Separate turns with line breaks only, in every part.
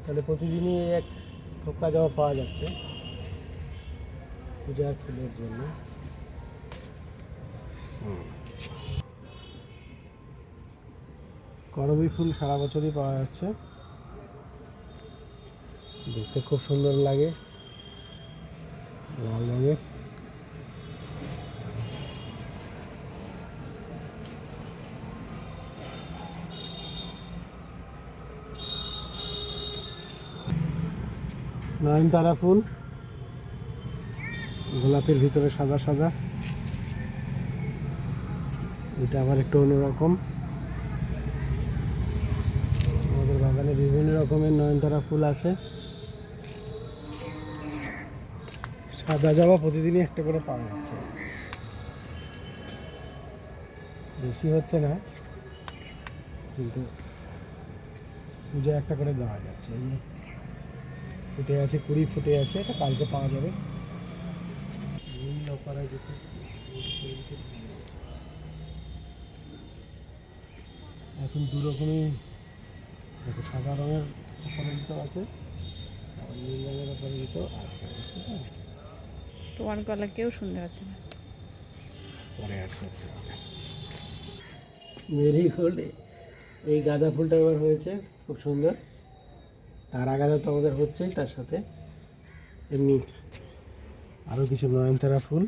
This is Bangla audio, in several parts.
তাহলে প্রতিদিনই এক থোকা জবা পাওয়া যাচ্ছে পূজার ফুলের জন্য। করবী ফুল সারা বছরই পাওয়া যাচ্ছে, দেখতে খুব সুন্দর লাগে, লাল রঙের। নয়নতারা ফুল গোলাপের ভিতরে সাদা সাদা, এটা আবার একটু অন্যরকম। আমাদের বাগানে বিভিন্ন রকমের নয়নতারা ফুল আছে। সাদা জবা প্রতিদিনই একটা করে পাওয়া যাচ্ছে, বেশি হচ্ছে না কিন্তু পূজায় একটা করে দেওয়া যাচ্ছে। এই ফুটে আছে, 20 ফুটে আছে, এটা কালকে পাওয়া যাবে। এখন দু রকমই দেখো, সাদা রঙের অপরাজিত আছে আর নীল রঙের অপরাজিত আছে।
তোমার গলা কেউ শুনতে পাচ্ছে না,
পরে অ্যাড করতে হবে। মেরিগোল্ড, এই গাঁদা ফুলটা এবার হয়েছে খুব সুন্দর। তারা গাঁদা তো আমাদের হচ্ছেই, তার সাথে এমনি আরও কিছু নয়নতারা ফুল।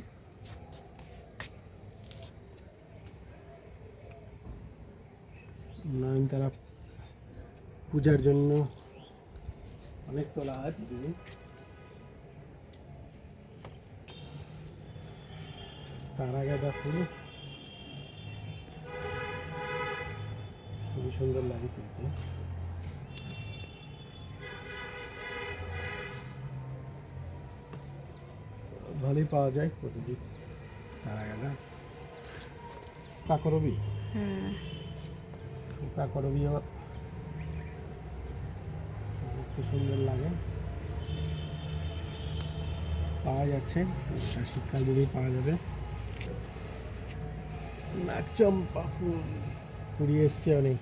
নয়নতারা পূজার জন্য অনেক তোলা হয় প্রতিদিন। তারা গাঁদা ফুল খুবই সুন্দর লাগে তুলতে। ভালোই পাওয়া যায় প্রতিদিন তারা গাঁদা। কাকরবি, কাকরবিও দেখতে সুন্দর লাগে, পাওয়া যাচ্ছে, শীতকাল জুড়েই পাওয়া যাবে। নাকচম্পা ফুল কুড়িয়ে এসছে অনেক,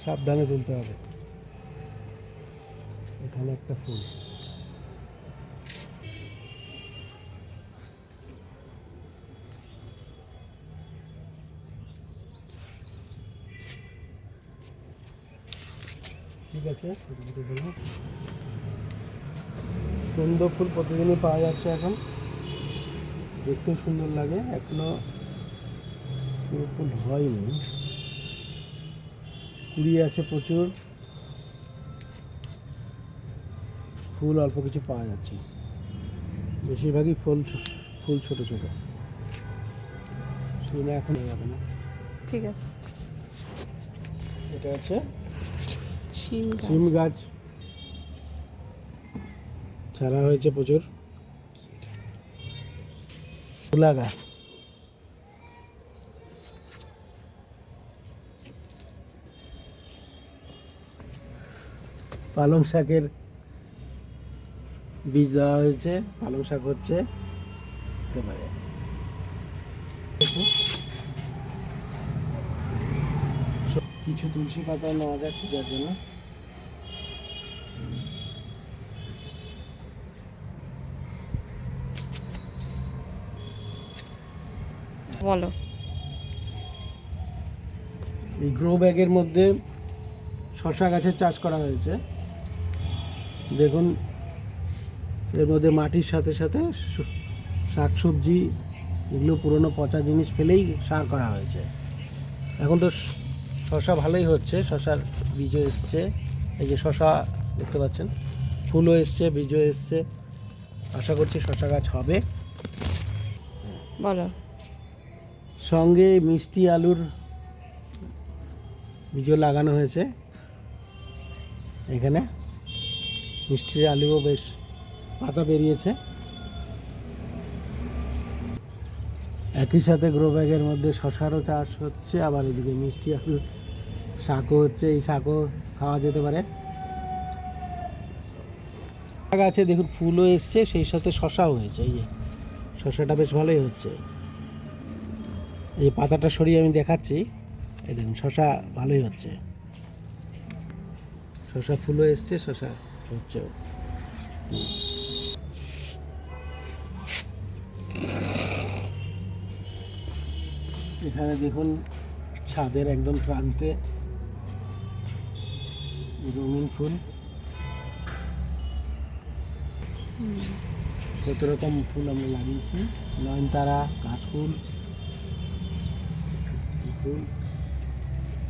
সাবধানে তুলতে হবে। এখানে একটা ফুল, ঠিক আছে। কুন্দ ফুল প্রতিদিনই পাওয়া যাচ্ছে এখন, দেখতেও সুন্দর লাগে। এখনো পুরো ফুল হয়নি, কুড়ি আছে প্রচুর, ফুল অল্প কিছু পাওয়া যাচ্ছে, বেশিরভাগই ফুল ছোট ছোট, সেগুলো এখন যাবে না।
ঠিক আছে।
এটা হচ্ছে
শিম
গাছ, চারা হয়েছে প্রচুর। তুলা গাছ, পালং শাকের বীজ দেওয়া হয়েছে, পালং শাক হচ্ছে, হতে পারে। কিছু তুলসী পাতা নেওয়া যাক পূজার জন্য।
বলো।
এই গ্রো ব্যাগের মধ্যে শসা গাছের চাষ করা হয়েছে। দেখুন, এর মধ্যে মাটির সাথে সাথে শাকসবজি, এগুলো পুরনো পচা জিনিস ফেলেই সার করা হয়েছে। এখন তো শসা ভালোই হচ্ছে, শসার বীজও এসছে। এই যে শসা দেখতে পাচ্ছেন, ফুলও এসছে, বীজও এসছে। আশা করছি শসা গাছ হবে।
বলো।
সঙ্গে মিষ্টি আলুর বীজও লাগানো হয়েছে এখানে। মিষ্টি আলুও বেশ পাতা বেরিয়েছে। একই সাথে গ্রো ব্যাগের মধ্যে শসারও চাষ হচ্ছে, আবার এদিকে মিষ্টি আলুর শাকও হচ্ছে। এই শাকও খাওয়া যেতে পারে। গাছে দেখুন ফুলও এসছে, সেই সাথে শসাও হয়েছে। এই যে শসাটা বেশ ভালোই হচ্ছে। এই পাতাটা সরিয়ে আমি দেখাচ্ছি, এই দেখুন শসা ভালোই হচ্ছে। শশা ফুলও এসছে, শশা হচ্ছে। এখানে দেখুন ছাদের একদম প্রান্তে রঙিন ফুল, কত রকম ফুল আমরা লাগিয়েছি, নয়নতারা, কাশফুল ফুল।